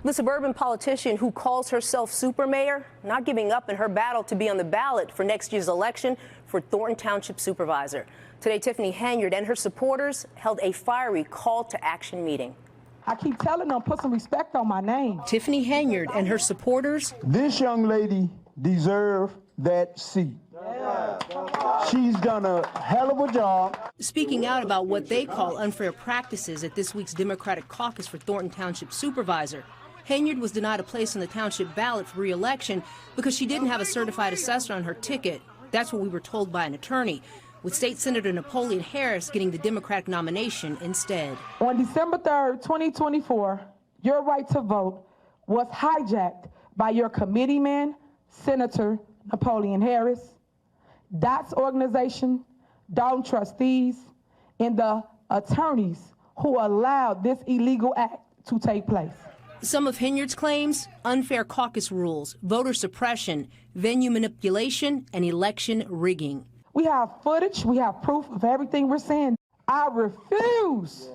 The suburban politician who calls herself super mayor, not giving up in her battle to be on the ballot for next year's election for Thornton Township supervisor. Today, Tiffany Henyard and her supporters held a fiery call to action meeting. I keep telling them, put some respect on my name. Tiffany Henyard and her supporters. This young lady deserves that seat. She's done a hell of a job. Speaking out about what they call unfair practices at this week's Democratic caucus for Thornton Township supervisor. Henyard was denied a place on the township ballot for re-election because she didn't have a certified assessor on her ticket. That's what we were told by an attorney, with State Senator Napoleon Harris getting the Democratic nomination instead. On December 3rd, 2024, your right to vote was hijacked by your committeeman, Senator Napoleon Harris, DOT's organization, Dalton trustees, and the attorneys who allowed this illegal act to take place. Some of Henyard's claims: unfair caucus rules, voter suppression, venue manipulation, and election rigging. We have footage, we have proof of everything we're saying. I refuse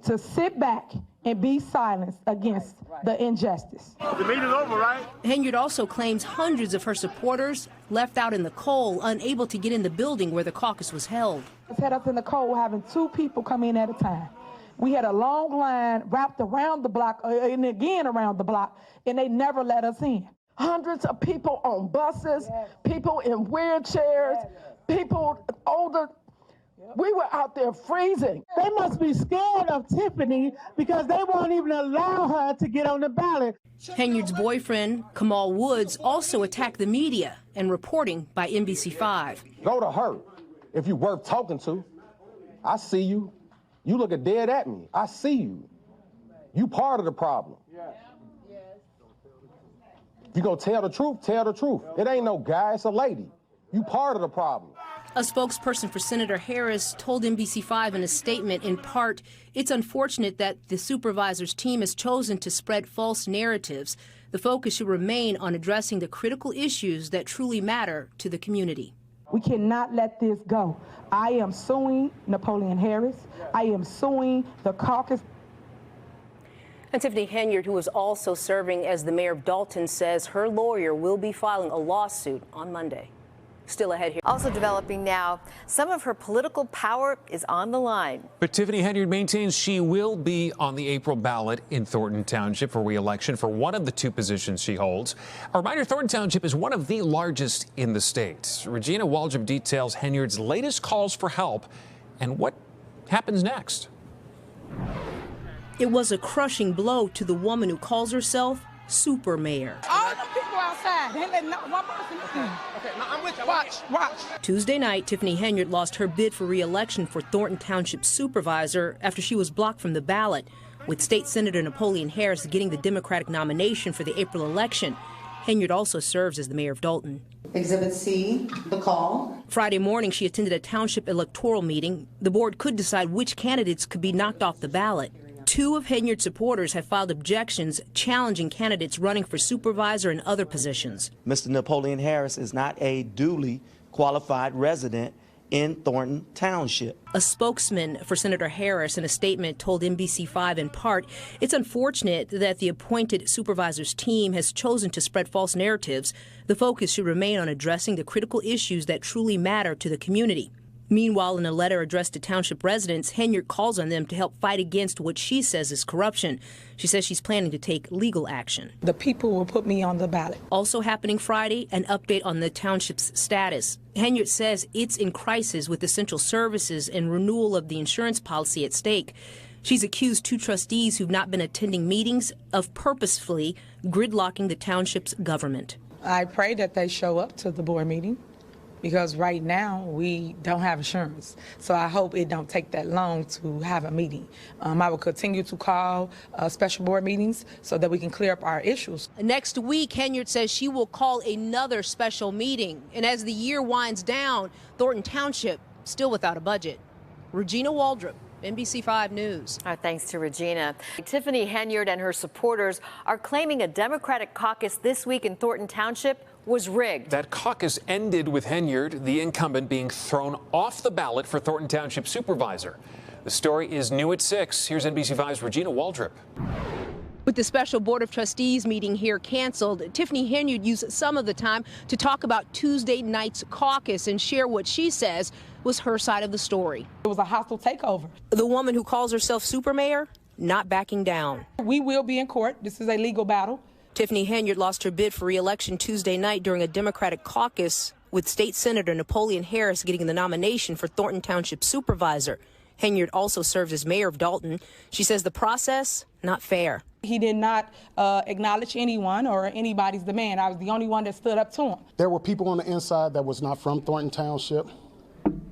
to sit back and be silenced against the injustice. The meeting's over, right? Henyard also claims hundreds of her supporters left out in the cold, unable to get in the building where the caucus was held. Let's head up in the cold, having 2 people come in at a time. We had a long line wrapped around the block and again around the block, and they never let us in. Hundreds of people on buses, people in wheelchairs, people older. We were out there freezing. They must be scared of Tiffany because they won't even allow her to get on the ballot. Henyard's boyfriend, Kamal Woods, also attacked the media and reporting by NBC5. Go to her if you're worth talking to. I see you. You looking dead at me. I see you. You part of the problem. If you gonna tell the truth, tell the truth. It ain't no guy, it's a lady. You part of the problem. A spokesperson for Senator Harris told NBC5 in a statement, in part, it's unfortunate that the supervisor's team has chosen to spread false narratives. The focus should remain on addressing the critical issues that truly matter to the community. We cannot let this go. I am suing Napoleon Harris. I am suing the caucus. And Tiffany Henyard, who is also serving as the mayor of Dalton, says her lawyer will be filing a lawsuit on Monday. Still ahead here. Also developing now, some of her political power is on the line. But Tiffany Henyard maintains she will be on the April ballot in Thornton Township for re-election for one of the 2 positions she holds. A reminder, Thornton Township is one of the largest in the state. Regina Waldroup details Henyard's latest calls for help and what happens next. It was a crushing blow to the woman who calls herself super mayor. All the people outside, they let not one person in. Okay, now I'm with you. Watch. Tuesday night, Tiffany Henyard lost her bid for re-election for Thornton Township supervisor after she was blocked from the ballot, with State Senator Napoleon Harris getting the Democratic nomination for the April election. Henyard also serves as the mayor of Dalton. Exhibit C, the call. Friday morning, she attended a township electoral meeting. The board could decide which candidates could be knocked off the ballot. 2 of Henyard's supporters have filed objections challenging candidates running for supervisor and other positions. Mr. Napoleon Harris is not a duly qualified resident in Thornton Township. A spokesman for Senator Harris in a statement told NBC5 in part, it's unfortunate that the appointed supervisor's team has chosen to spread false narratives. The focus should remain on addressing the critical issues that truly matter to the community. Meanwhile, in a letter addressed to township residents, Henyard calls on them to help fight against what she says is corruption. She says she's planning to take legal action. The people will put me on the ballot. Also happening Friday, an update on the township's status. Henyard says it's in crisis with essential services and renewal of the insurance policy at stake. She's accused 2 trustees who've not been attending meetings of purposefully gridlocking the township's government. I pray that they show up to the board meeting, because right now we don't have insurance. So I hope it don't take that long to have a meeting. I will continue to call special board meetings so that we can clear up our issues. Next week, Henyard says she will call another special meeting. And as the year winds down, Thornton Township still without a budget. Regina Waldroup, NBC5 News. Our thanks to Regina. Tiffany Henyard and her supporters are claiming a Democratic caucus this week in Thornton Township was rigged. That caucus ended with Henyard, the incumbent, being thrown off the ballot for Thornton Township supervisor. The story is new at 6. Here's NBC5's Regina Waldroup. With the special Board of Trustees meeting here canceled, Tiffany Henyard used some of the time to talk about Tuesday night's caucus and share what she says was her side of the story. It was a hostile takeover. The woman who calls herself super mayor, not backing down. We will be in court. This is a legal battle. Tiffany Henyard lost her bid for re-election Tuesday night during a Democratic caucus, with State Senator Napoleon Harris getting the nomination for Thornton Township supervisor. Henyard also serves as mayor of Dalton. She says the process, not fair. He did not acknowledge anyone or anybody's demand. I was the only one that stood up to him. There were people on the inside that was not from Thornton Township.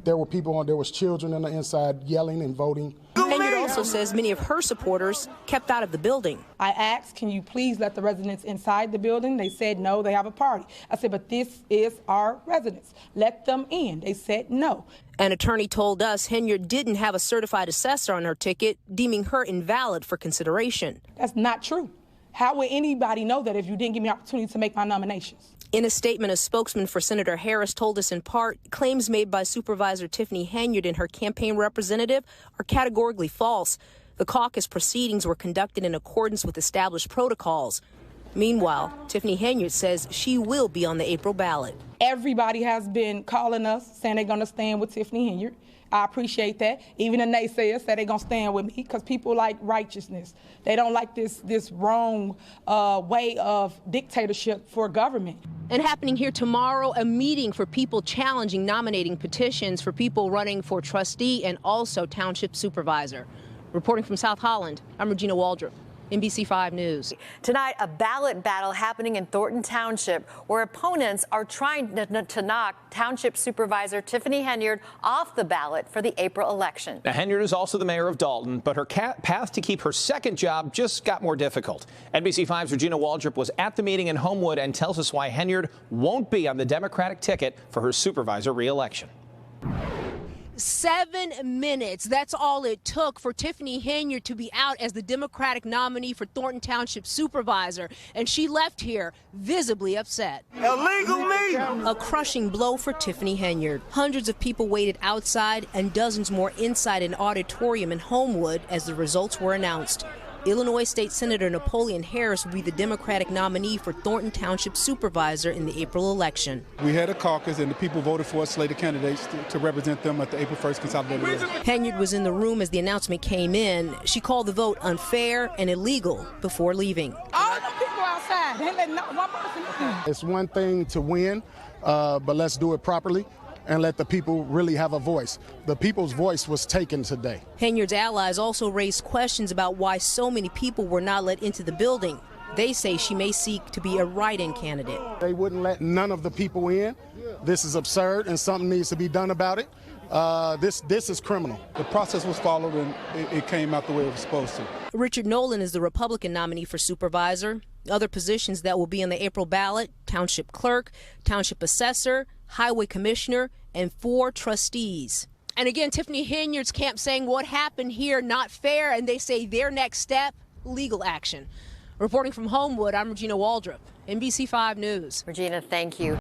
There was children on the inside yelling and voting. Henyard also says many of her supporters kept out of the building. I asked, can you please let the residents inside the building? They said no, they have a party. I said, but this is our residents. Let them in. They said no. An attorney told us Henyard didn't have a certified assessor on her ticket, deeming her invalid for consideration. That's not true. How would anybody know that if you didn't give me an opportunity to make my nominations? In a statement, a spokesman for Senator Harris told us in part, claims made by Supervisor Tiffany Henyard and her campaign representative are categorically false. The caucus proceedings were conducted in accordance with established protocols. Meanwhile, Tiffany Henyard says she will be on the April ballot. Everybody has been calling us, saying they're going to stand with Tiffany Henyard. I appreciate that. Even the naysayers said they're going to stand with me because people like righteousness. They don't like this wrong way of dictatorship for government. And happening here tomorrow, a meeting for people challenging nominating petitions for people running for trustee and also township supervisor. Reporting from South Holland, I'm Regina Waldroup, NBC 5 News. Tonight, a ballot battle happening in Thornton Township, where opponents are trying to knock Township Supervisor Tiffany Henyard off the ballot for the April election. Now, Henyard is also the mayor of Dalton, but her path to keep her second job just got more difficult. NBC 5's Regina Waldroup was at the meeting in Homewood and tells us why Henyard won't be on the Democratic ticket for her supervisor re-election. 7 minutes. That's all it took for Tiffany Henyard to be out as the Democratic nominee for Thornton Township supervisor, and she left here visibly upset. Illegal me! A crushing blow for Tiffany Henyard. Hundreds of people waited outside and dozens more inside an auditorium in Homewood as the results were announced. Illinois State Senator Napoleon Harris will be the Democratic nominee for Thornton Township supervisor in the April election. We had a caucus and the people voted for a slate of candidates to represent them at the April 1st consolidated election. Henyard was in the room as the announcement came in. She called the vote unfair and illegal before leaving. All the people outside, they let not one person in. It's one thing to win, but let's do it properly and let the people really have a voice. The people's voice was taken today. Henyard's allies also raised questions about why so many people were not let into the building. They say she may seek to be a write-in candidate. They wouldn't let none of the people in. This is absurd and something needs to be done about it. This is criminal. The process was followed and it came out the way it was supposed to. Richard Nolan is the Republican nominee for supervisor. Other positions that will be on the April ballot: township clerk, township assessor, highway commissioner, and 4 trustees. And again, Tiffany Henyard's camp saying what happened here not fair, and they say their next step, legal action. Reporting from Homewood, I'm Regina Waldroup, NBC 5 News. Regina, thank you.